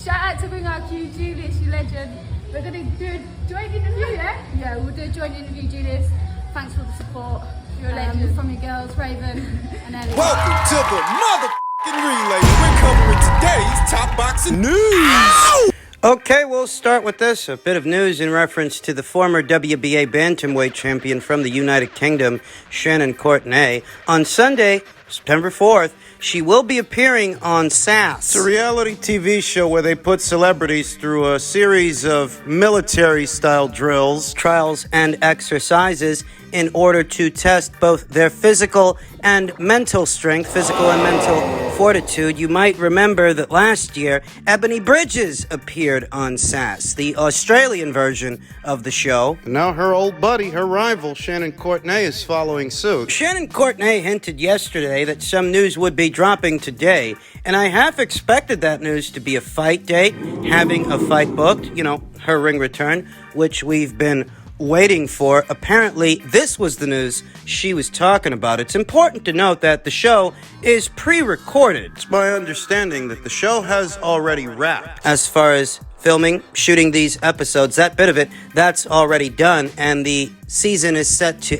Shout out to Ring RQ, Julius, you legend. We're going to do a joint interview, yeah? Yeah, we'll do a joint interview, Julius. Thanks for the support. You're a legend. From your girls, Raven and Ellie. Welcome to the motherfucking relay. We're covering today's top boxing news. Ow! Okay, we'll start with this. A bit of news in reference to the former WBA bantamweight champion from the United Kingdom, Shannon Courtenay. On Sunday, September 4th, she will be appearing on S.A.S. It's a reality TV show where they put celebrities through a series of military-style drills, trials, and exercises in order to test both their physical and mental strength, physical and mental fortitude. You might remember that last year, Ebony Bridges appeared on S.A.S, the Australian version of the show. Now her old buddy, her rival, Shannon Courtenay, is following suit. Shannon Courtenay hinted yesterday that some news would be dropping today, and I half expected that news to be a fight day, having a fight booked, her ring return, which we've been waiting for. Apparently, this was the news she was talking about. It's important to note that the show is pre-recorded. It's my understanding that the show has already wrapped. As far as filming, shooting these episodes, that bit of it, that's already done, and the season is set to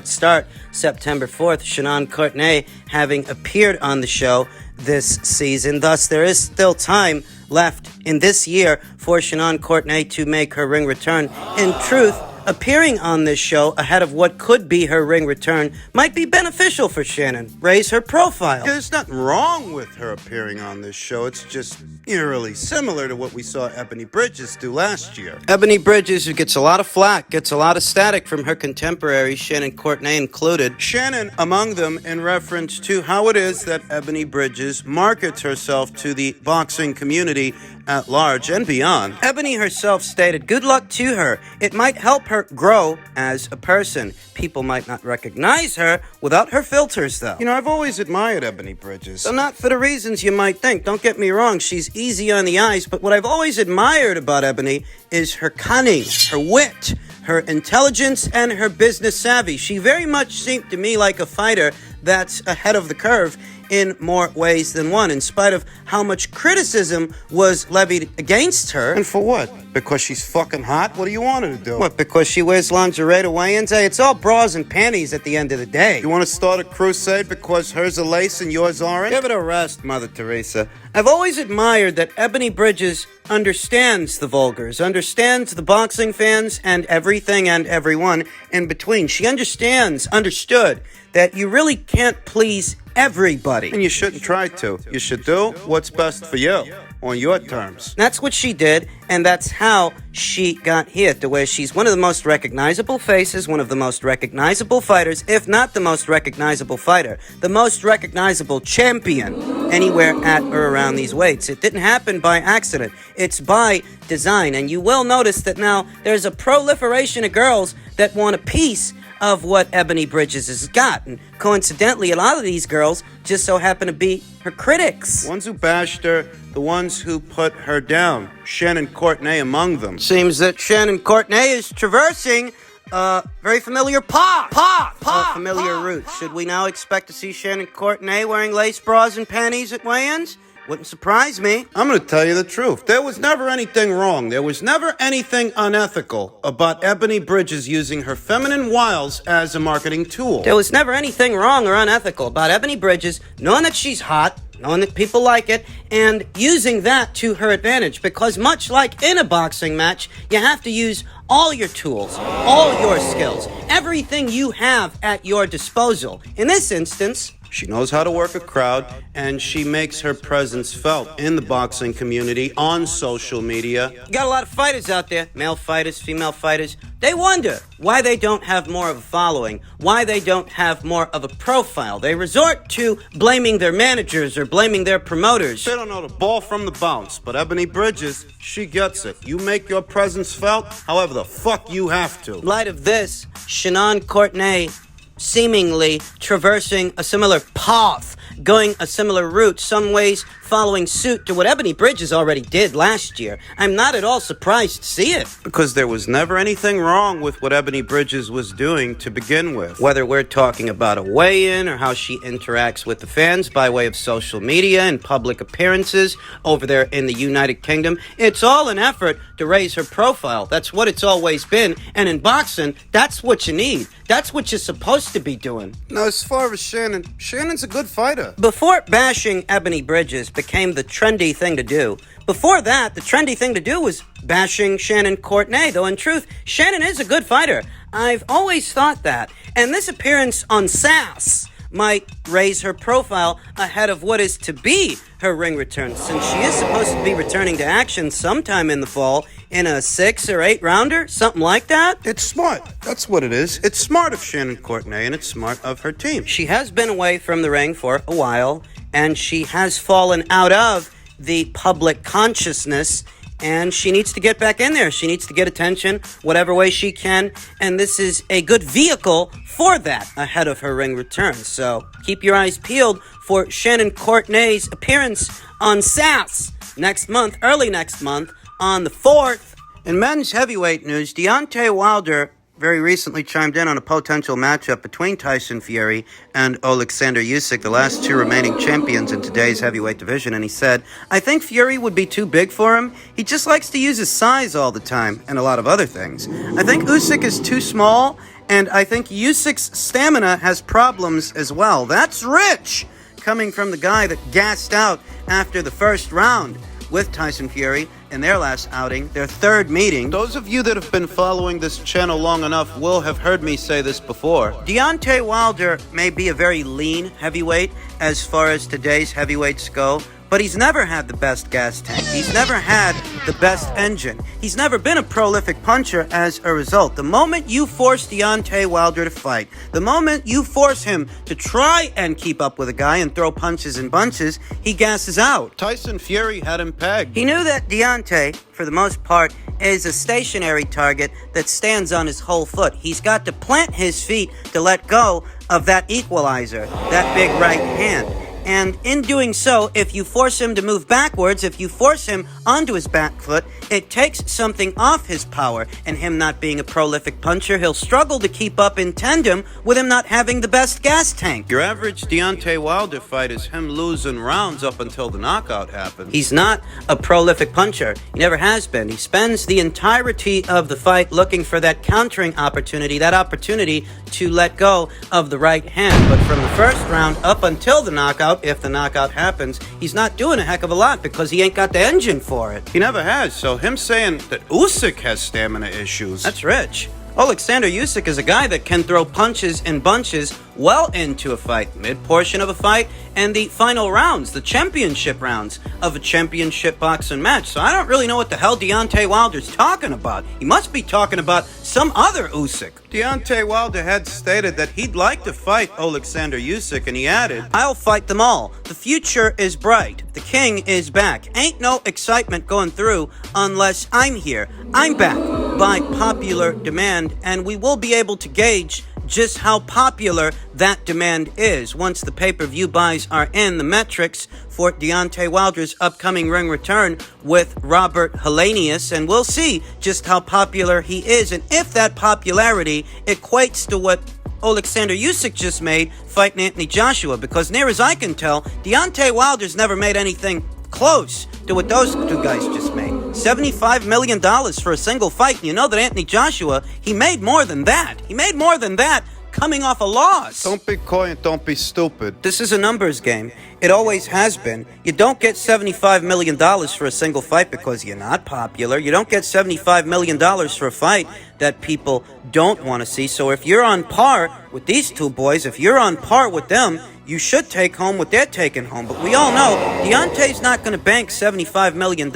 start September 4th. Shannon Courtenay having appeared on the show this season. Thus, there is still time left in this year for Shannon Courtenay to make her ring return. In truth, appearing on this show ahead of what could be her ring return might be beneficial for Shannon. Raise her profile. There's nothing wrong with her appearing on this show. It's just eerily similar to what we saw Ebony Bridges do last year. Ebony Bridges, who gets a lot of flack, gets a lot of static from her contemporaries, Shannon Courtenay included. Shannon among them in reference to how it is that Ebony Bridges markets herself to the boxing community at large and beyond. Ebony herself stated, "Good luck to her. It might help her grow as a person. People might not recognize her without her filters, though." I've always admired Ebony Bridges. So not for the reasons you might think. Don't get me wrong, she's easy on the eyes, but what I've always admired about Ebony is her cunning, her wit, her intelligence, and her business savvy. She very much seemed to me like a fighter that's ahead of the curve in more ways than one, in spite of how much criticism was levied against her. And for what? Because she's fucking hot? What do you want her to do? What, because she wears lingerie to weigh-ins? Hey, it's all bras and panties at the end of the day. You want to start a crusade because hers are lace and yours aren't? Give it a rest, Mother Teresa. I've always admired that Ebony Bridges understands the vulgars, understands the boxing fans, and everything and everyone in between. She understood that you really can't please everybody. And you shouldn't try to. You should do what's best for you, on your terms. That's what she did, and that's how she got here, to where she's one of the most recognizable faces, one of the most recognizable fighters, if not the most recognizable fighter, the most recognizable champion anywhere at or around these weights. It didn't happen by accident. It's by design, and you will notice that now there's a proliferation of girls that want a piece of what Ebony Bridges has got. And coincidentally, a lot of these girls just so happen to be her critics. The ones who bashed her, the ones who put her down. Shannon Courtenay among them. Seems that Shannon Courtenay is traversing very familiar familiar roots. Should we now expect to see Shannon Courtenay wearing lace bras and panties at weigh-ins? Wouldn't surprise me. I'm going to tell you the truth. There was never anything wrong. There was never anything unethical about Ebony Bridges using her feminine wiles as a marketing tool. There was never anything wrong or unethical about Ebony Bridges knowing that she's hot, knowing that people like it, and using that to her advantage. Because much like in a boxing match, you have to use all your tools, all your skills, everything you have at your disposal. In this instance, she knows how to work a crowd, and she makes her presence felt in the boxing community, on social media. You got a lot of fighters out there, male fighters, female fighters. They wonder why they don't have more of a following, why they don't have more of a profile. They resort to blaming their managers or blaming their promoters. They don't know the ball from the bounce, but Ebony Bridges, she gets it. You make your presence felt however the fuck you have to. In light of this, Shannon Courtenay seemingly traversing a similar path, going a similar route, some ways following suit to what Ebony Bridges already did last year. I'm not at all surprised to see it. Because there was never anything wrong with what Ebony Bridges was doing to begin with. Whether we're talking about a weigh-in or how she interacts with the fans by way of social media and public appearances over there in the United Kingdom, it's all an effort to raise her profile. That's what it's always been. And in boxing, that's what you need. That's what you're supposed to be doing. Now, as far as Shannon's a good fighter. Before bashing Ebony Bridges became the trendy thing to do, before that, the trendy thing to do was bashing Shannon Courtenay, though in truth, Shannon is a good fighter. I've always thought that. And this appearance on S.A.S might raise her profile ahead of what is to be her ring return, since she is supposed to be returning to action sometime in the fall in a 6 or 8 rounder, something like that. It's smart. That's what it is. It's smart of Shannon Courtenay, and it's smart of her team. She has been away from the ring for a while, and she has fallen out of the public consciousness, and she needs to get back in there. She needs to get attention whatever way she can, and this is a good vehicle for that ahead of her ring return. So keep your eyes peeled for Shannon Courtenay's appearance on S.A.S next month, early next month, on the 4th. In men's heavyweight news, Deontay Wilder very recently chimed in on a potential matchup between Tyson Fury and Alexander Usyk, the last two remaining champions in today's heavyweight division, and he said, "I think Fury would be too big for him. He just likes to use his size all the time, and a lot of other things. I think Usyk is too small, and I think Usyk's stamina has problems as well." That's rich, coming from the guy that gassed out after the first round with Tyson Fury in their last outing, their third meeting. Those of you that have been following this channel long enough will have heard me say this before. Deontay Wilder may be a very lean heavyweight as far as today's heavyweights go, but he's never had the best gas tank. He's never had the best engine. He's never been a prolific puncher as a result. The moment you force Deontay Wilder to fight, the moment you force him to try and keep up with a guy and throw punches in bunches, he gasses out. Tyson Fury had him pegged. He knew that Deontay, for the most part, is a stationary target that stands on his whole foot. He's got to plant his feet to let go of that equalizer, that big right hand. And in doing so, if you force him to move backwards, if you force him onto his back foot, it takes something off his power. And him not being a prolific puncher, he'll struggle to keep up in tandem with him not having the best gas tank. Your average Deontay Wilder fight is him losing rounds up until the knockout happens. He's not a prolific puncher. He never has been. He spends the entirety of the fight looking for that countering opportunity, that opportunity to let go of the right hand. But from the first round up until the knockout, if the knockout happens, he's not doing a heck of a lot because he ain't got the engine for it. He never has, so him saying that Usyk has stamina issues, that's rich. Alexander Usyk is a guy that can throw punches in bunches well into a fight, mid-portion of a fight, and the final rounds, the championship rounds of a championship boxing match. So I don't really know what the hell Deontay Wilder's talking about. He must be talking about some other Usyk. Deontay Wilder had stated that he'd like to fight Alexander Usyk, and he added, "I'll fight them all. The future is bright. The king is back. Ain't no excitement going through unless I'm here. I'm back by popular demand, and we will be able to gauge just how popular that demand is once the pay-per-view buys are in, the metrics for Deontay Wilder's upcoming ring return with Robert Helenius, and we'll see just how popular he is and if that popularity equates to what Alexander Usyk just made fighting Anthony Joshua, because near as I can tell, Deontay Wilder's never made anything close to what those two guys just made. $75 million for a single fight. And you know that Anthony Joshua, he made more than that. He made more than that coming off a loss. Don't be coy and don't be stupid. This is a numbers game. It always has been. You don't get $75 million for a single fight because you're not popular. You don't get $75 million for a fight that people don't want to see. So if you're on par with these two boys, if you're on par with them, you should take home what they're taking home. But we all know Deontay's not going to bank $75 million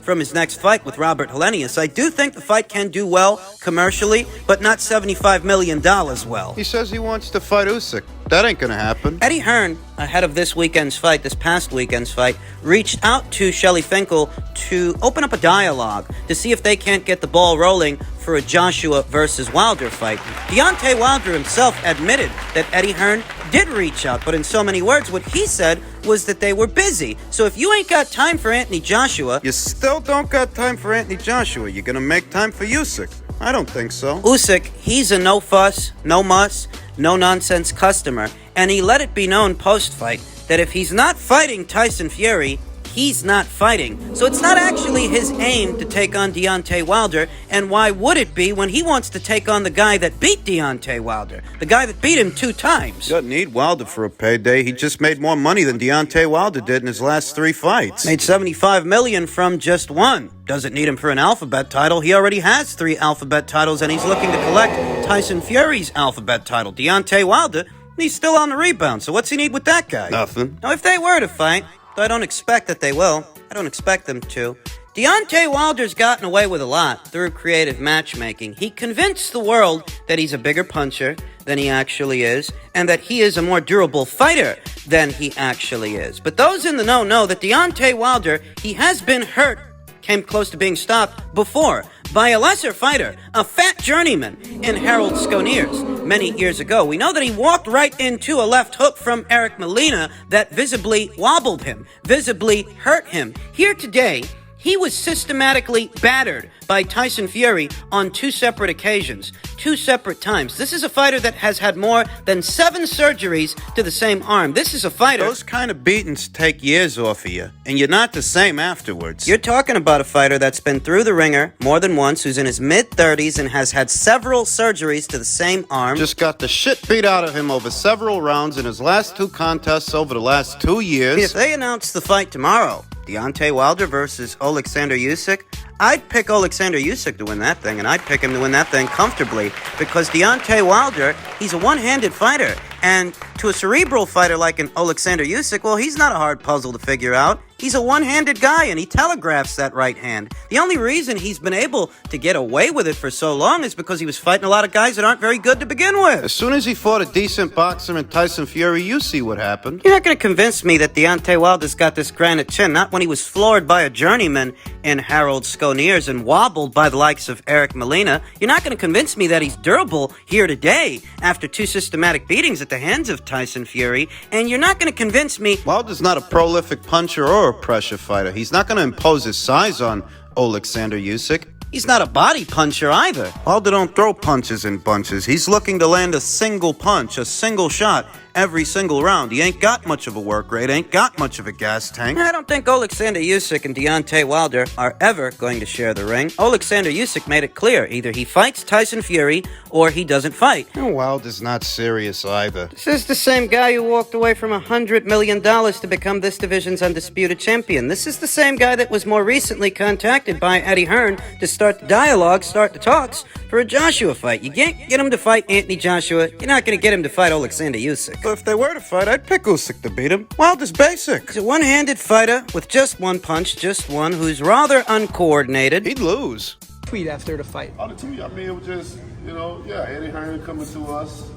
from his next fight with Robert Helenius. I do think the fight can do well commercially, but not $75 million well. He says he wants to fight Usyk. That ain't gonna happen. Eddie Hearn, ahead of this past weekend's fight, reached out to Shelly Finkel to open up a dialogue to see if they can't get the ball rolling for a Joshua versus Wilder fight. Deontay Wilder himself admitted that Eddie Hearn did reach out, but in so many words, what he said was that they were busy. So if you ain't got time for Anthony Joshua, You still don't got time for Anthony Joshua. You're gonna make time for Usyk? I don't think so. Usyk, he's a no fuss, no muss, no nonsense customer, and he let it be known post-fight that if he's not fighting Tyson Fury, he's not fighting. So it's not actually his aim to take on Deontay Wilder, and why would it be when he wants to take on the guy that beat Deontay Wilder, the guy that beat him 2 times? Doesn't need Wilder for a payday. He just made more money than Deontay Wilder did in his last 3 fights. Made $75 million from just one. Doesn't need him for an alphabet title. He already has 3 alphabet titles, and he's looking to collect Tyson Fury's alphabet title. Deontay Wilder, he's still on the rebound, so what's he need with that guy? Nothing. Now, if they were to fight, though I don't expect that they will, I don't expect them to, Deontay Wilder's gotten away with a lot through creative matchmaking. He convinced the world that he's a bigger puncher than he actually is, and that he is a more durable fighter than he actually is. But those in the know that Deontay Wilder, he has been hurt, came close to being stopped before by a lesser fighter, a fat journeyman in Harold Sconeers many years ago. We know that he walked right into a left hook from Eric Molina that visibly wobbled him, visibly hurt him. Here today, he was systematically battered by Tyson Fury on 2 separate occasions, 2 separate times. This is a fighter that has had more than 7 surgeries to the same arm. This is a fighter... Those kind of beatings take years off of you, and you're not the same afterwards. You're talking about a fighter that's been through the ringer more than once, who's in his mid-30s and has had several surgeries to the same arm. Just got the shit beat out of him over several rounds in his last 2 contests over the last 2 years. If they announce the fight tomorrow, Deontay Wilder versus Alexander Usyk, I'd pick Alexander Usyk to win that thing, and I'd pick him to win that thing comfortably, because Deontay Wilder, he's a one-handed fighter, and to a cerebral fighter like an Alexander Usyk, well, he's not a hard puzzle to figure out. He's a one-handed guy, and he telegraphs that right hand. The only reason he's been able to get away with it for so long is because he was fighting a lot of guys that aren't very good to begin with. As soon as he fought a decent boxer in Tyson Fury, you see what happened. You're not going to convince me that Deontay Wilder's got this granite chin, not when he was floored by a journeyman in Harold Sconeers and wobbled by the likes of Eric Molina. You're not going to convince me that he's durable here today after 2 systematic beatings at the hands of Tyson Fury, and you're not going to convince me... Wilder's not a prolific puncher or a pressure fighter. He's not going to impose his size on Alexander Usyk. He's not a body puncher either. Wilder don't throw punches in bunches. He's looking to land a single punch, a single shot, every single round. He ain't got much of a work rate, ain't got much of a gas tank. I don't think Alexander Usyk and Deontay Wilder are ever going to share the ring. Alexander Usyk made it clear. Either he fights Tyson Fury or he doesn't fight. Wilder's not serious either. This is the same guy who walked away from $100 million to become this division's undisputed champion. This is the same guy that was more recently contacted by Eddie Hearn to start the dialogue, start the talks for a Joshua fight. You can't get him to fight Anthony Joshua. You're not going to get him to fight Alexander Usyk. But if they were to fight, I'd pick Usyk to beat him. Wilder's basic. He's a one-handed fighter with just one punch, just one, who's rather uncoordinated. He'd lose. Tweet after the fight. The tweet, I mean, it was just, Eddie Hearn coming to us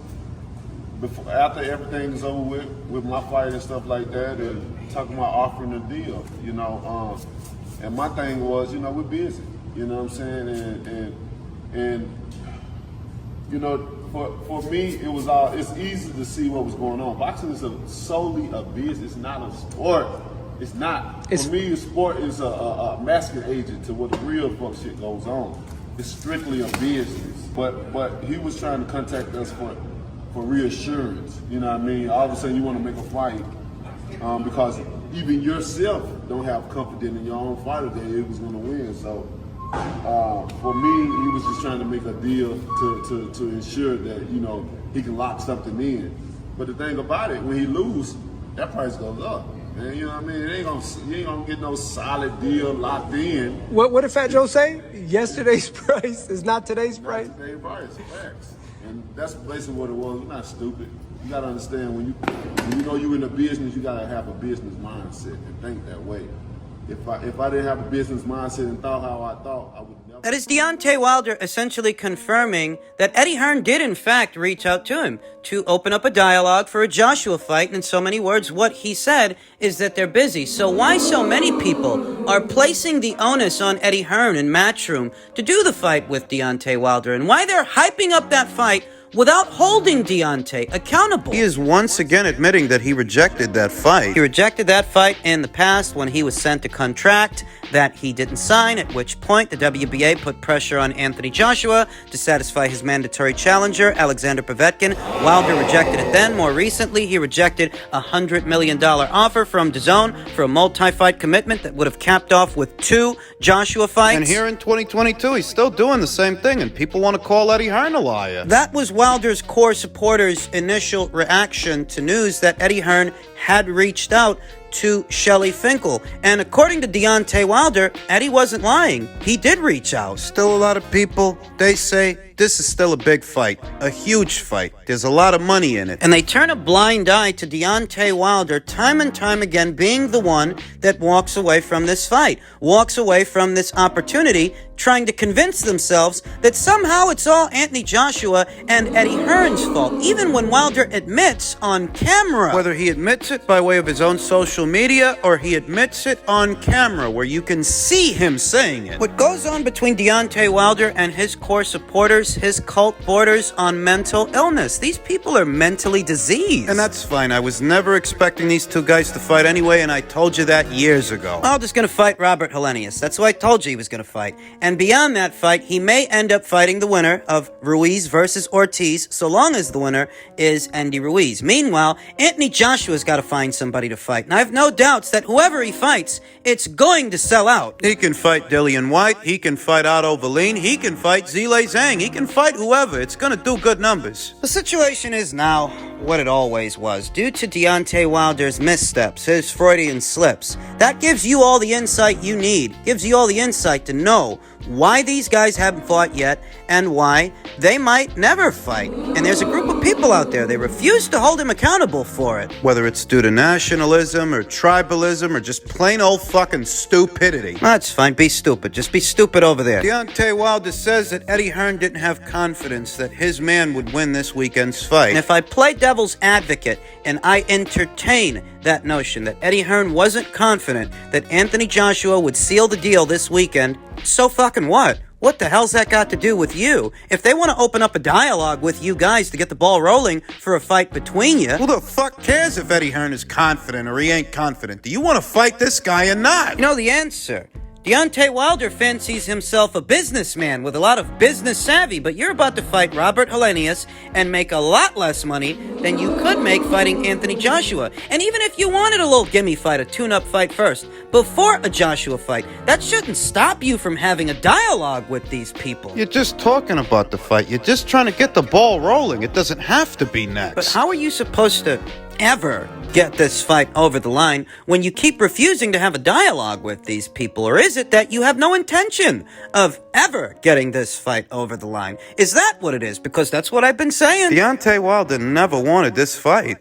after everything's over with my fight and stuff like that, and talking about offering a deal, and my thing was, we're busy, you know what I'm saying, and for me, it's easy to see what was going on. Boxing is solely a business, it's not a sport. It's not. For me, a sport is a masking agent to what the real fuck shit goes on. It's strictly a business. But he was trying to contact us for reassurance. You know what I mean? All of a sudden you want to make a fight because even yourself don't have confidence in your own fighter that it was going to win. So for me, he was just trying to make a deal to ensure that he can lock something in. But the thing about it, when he lose, that price goes up. Man, you know what I mean? You ain't gonna get no solid deal locked in. What did Fat Joe say? Yesterday's price is not today's price. Not today's price, facts. And that's basically what it was. We're not stupid. You gotta understand when you know you're in a business, you gotta have a business mindset and think that way. If I didn't have a business mindset and thought how I thought, I would never. That is Deontay Wilder essentially confirming that Eddie Hearn did in fact reach out to him to open up a dialogue for a Joshua fight. And in so many words, what he said is that they're busy. So why so many people are placing the onus on Eddie Hearn in Matchroom to do the fight with Deontay Wilder, and why they're hyping up that fight without holding Deontay accountable. He is once again admitting that he rejected that fight. He rejected that fight in the past when he was sent a contract that he didn't sign, at which point the WBA put pressure on Anthony Joshua to satisfy his mandatory challenger, Alexander Povetkin. Wilder rejected it then. More recently, he rejected a $100 million offer from DAZN for a multi-fight commitment that would have capped off with 2 Joshua fights. And here in 2022, he's still doing the same thing, and people want to call Eddie Hearn a liar. That was Wilder's core supporters' initial reaction to news that Eddie Hearn had reached out to Shelley Finkel. And according to Deontay Wilder, Eddie wasn't lying. He did reach out. Still a lot of people, they say this is still a big fight, a huge fight. There's a lot of money in it. And they turn a blind eye to Deontay Wilder time and time again being the one that walks away from this fight, walks away from this opportunity, trying to convince themselves that somehow it's all Anthony Joshua and Eddie Hearn's fault, even when Wilder admits on camera. Whether he admits it by way of his own social media or he admits it on camera where you can see him saying it. What goes on between Deontay Wilder and his core supporters, his cult, borders on mental illness. These people are mentally diseased. And that's fine. I was never expecting these two guys to fight anyway, and I told you that years ago. Wilder's going to fight Robert Helenius. That's who I told you he was going to fight. And beyond that fight, he may end up fighting the winner of Ruiz versus Ortiz, so long as the winner is Andy Ruiz. Meanwhile, Anthony Joshua's got to find somebody to fight. And I have no doubts that whoever he fights, it's going to sell out. He can fight Dillian White. He can fight Otto Verleen. He can fight Zhilei Zhang. He can fight whoever. It's going to do good numbers. The situation is now what it always was. Due to Deontay Wilder's missteps, his Freudian slips, that gives you all the insight you need. Gives you all the insight to know why these guys haven't fought yet and why they might never fight. And there's a group of people out there, they refuse to hold him accountable for it. Whether it's due to nationalism or tribalism or just plain old fucking stupidity. That's fine, be stupid. Just be stupid over there. Deontay Wilder says that Eddie Hearn didn't have confidence that his man would win this weekend's fight. And if I play devil's advocate and I entertain that notion that Eddie Hearn wasn't confident that Anthony Joshua would seal the deal this weekend, so fucking what? What the hell's that got to do with you? If they want to open up a dialogue with you guys to get the ball rolling for a fight between you... Who the fuck cares if Eddie Hearn is confident or he ain't confident? Do you want to fight this guy or not? You know the answer. Deontay Wilder fancies himself a businessman with a lot of business savvy, but you're about to fight Robert Helenius and make a lot less money than you could make fighting Anthony Joshua. And even if you wanted a little gimme fight, a tune-up fight first, before a Joshua fight, that shouldn't stop you from having a dialogue with these people. You're just talking about the fight. You're just trying to get the ball rolling. It doesn't have to be next. But how are you supposed to ever get this fight over the line when you keep refusing to have a dialogue with these people? Or is it that you have no intention of ever getting this fight over the line? Is that what it is? Because that's what I've been saying. Deontay Wilder never wanted this fight.